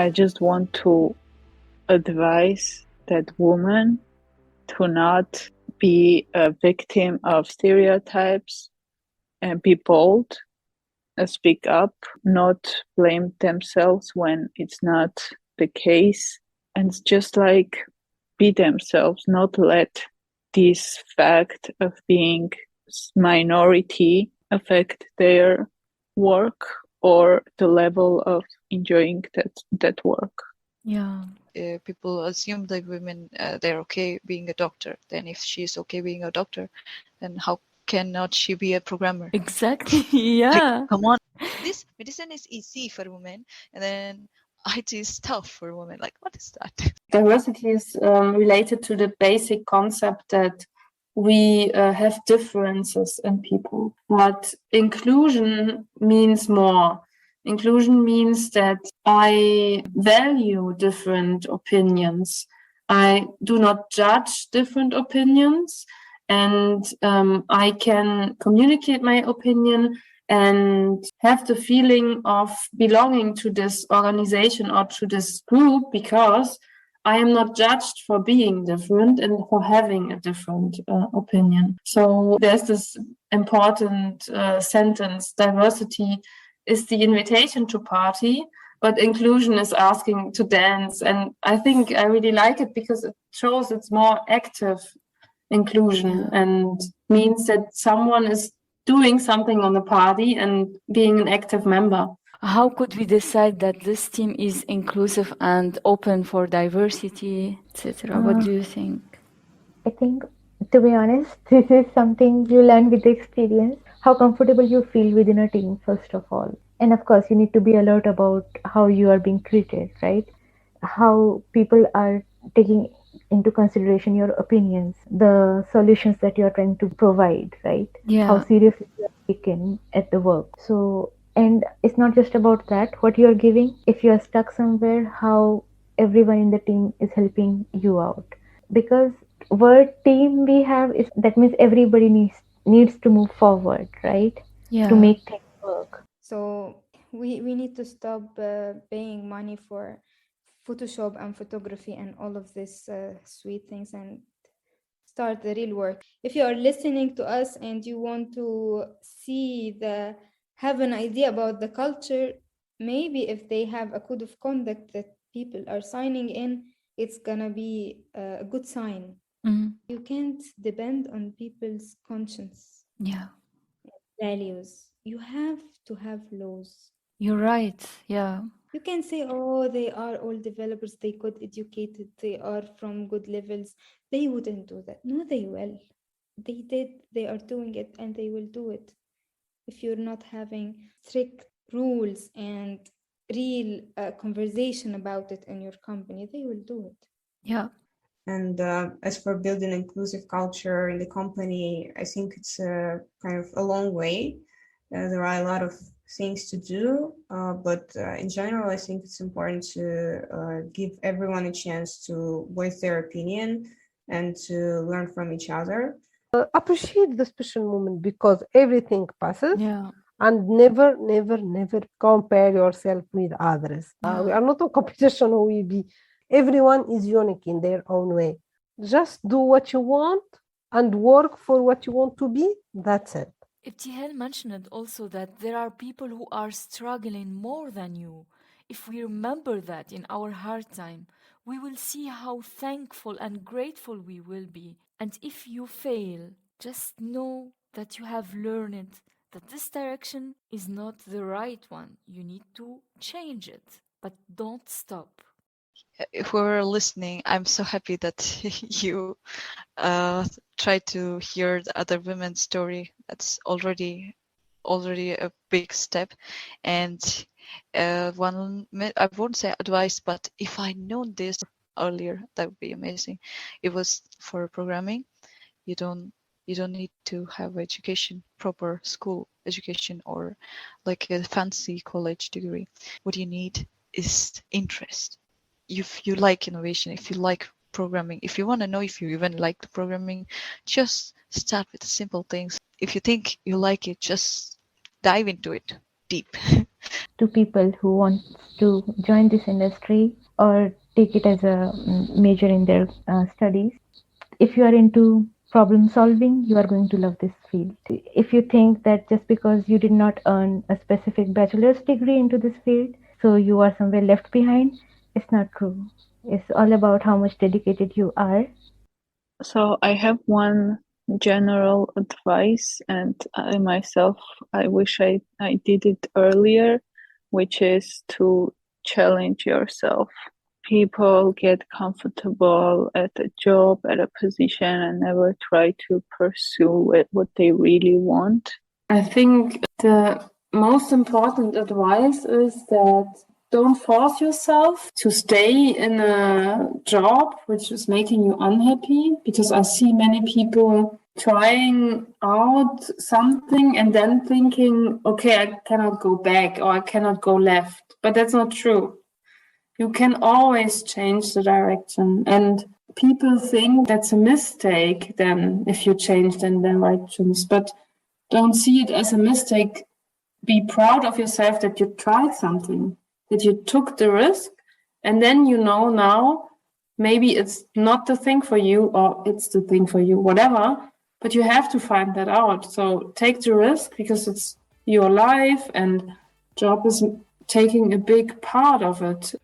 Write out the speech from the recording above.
I just want to advise that woman to not be a victim of stereotypes and be bold, speak up, not blame themselves when it's not the case, and just like be themselves, not let this fact of being minority affect their work or the level of enjoying that work. Yeah. People assume that women, they're okay being a doctor. Then if she's okay being a doctor, then how cannot she be a programmer? Exactly. Yeah. Like, come on. This medicine is easy for women, and then IT is tough for women. Like, what is that? Diversity is related to the basic concept that we have differences in people, but inclusion means more. Inclusion means that I value different opinions. I do not judge different opinions, and I can communicate my opinion and have the feeling of belonging to this organization or to this group because I am not judged for being different and for having a different opinion. So there's this important sentence: diversity is the invitation to party, but inclusion is asking to dance. And I think I really like it because it shows it's more active inclusion and means that someone is doing something on the party and being an active member. How could we decide that this team is inclusive and open for diversity, etc.? What do you think? I think, to be honest, this is something you learn with the experience, how comfortable you feel within a team, first of all. And of course, you need to be alert about how you are being treated, right? How people are taking into consideration your opinions, the solutions that you're trying to provide, right? Yeah. How seriously you are taken at the work. So, and it's not just about that, what you're giving. If you're stuck somewhere, how everyone in the team is helping you out. Because word team we have, is that means everybody needs to move forward, right? Yeah. To make things work. So we need to stop paying money for Photoshop and photography and all of this sweet things and start the real work. If you are listening to us and you want to have an idea about the culture, maybe if they have a code of conduct that people are signing in, it's gonna be a good sign. Mhm. You can't depend on people's conscience, Yeah. values. You have to have laws. You're right. Yeah. You can say, oh, they are all developers, they got educated, they are from good levels. They wouldn't do that. No, they will. They did, they are doing it, and they will do it. If you're not having strict rules and real conversation about it in your company, they will do it. Yeah. And as for building inclusive culture in the company, I think it's kind of a long way. There are a lot of things to do, but in general, I think it's important to give everyone a chance to voice their opinion and to learn from each other. Appreciate the special moment because everything passes. Yeah. And never compare yourself with others. We are not a competition who will be. Everyone is unique in their own way. Just do what you want and work for what you want to be. That's it. Ibtihel mentioned also that there are people who are struggling more than you. If we remember that in our hard time, we will see how thankful and grateful we will be. And if you fail, just know that you have learned that this direction is not the right one. You need to change it, but don't stop. If we were listening, I'm so happy that you try to hear the other women's story. That's already a big step. And I won't say advice, but if I known this earlier, that would be amazing. It was for programming. You don't need to have education, proper school education, or like a fancy college degree. What you need is interest. If you like innovation, if you like programming, if you want to know if you even like the programming, just start with the simple things. If you think you like it, just dive into it deep. to people who want to join this industry or take it as a major in their studies. If you are into problem solving, you are going to love this field. If you think that just because you did not earn a specific bachelor's degree into this field, so you are somewhere left behind, it's not true. It's all about how much dedicated you are. So I have one general advice, and I myself, I wish I did it earlier, which is to challenge yourself. People get comfortable at a job, at a position, and never try to pursue what they really want. I think the most important advice is that don't force yourself to stay in a job which is making you unhappy, because I see many people trying out something and then thinking, okay, I cannot go back or I cannot go left. But that's not true. You can always change the direction, and people think that's a mistake then if you change the directions, but don't see it as a mistake. Be proud of yourself that you tried something, that you took the risk, and then you know now maybe it's not the thing for you or it's the thing for you, whatever, but you have to find that out. So take the risk because it's your life and job is taking a big part of it.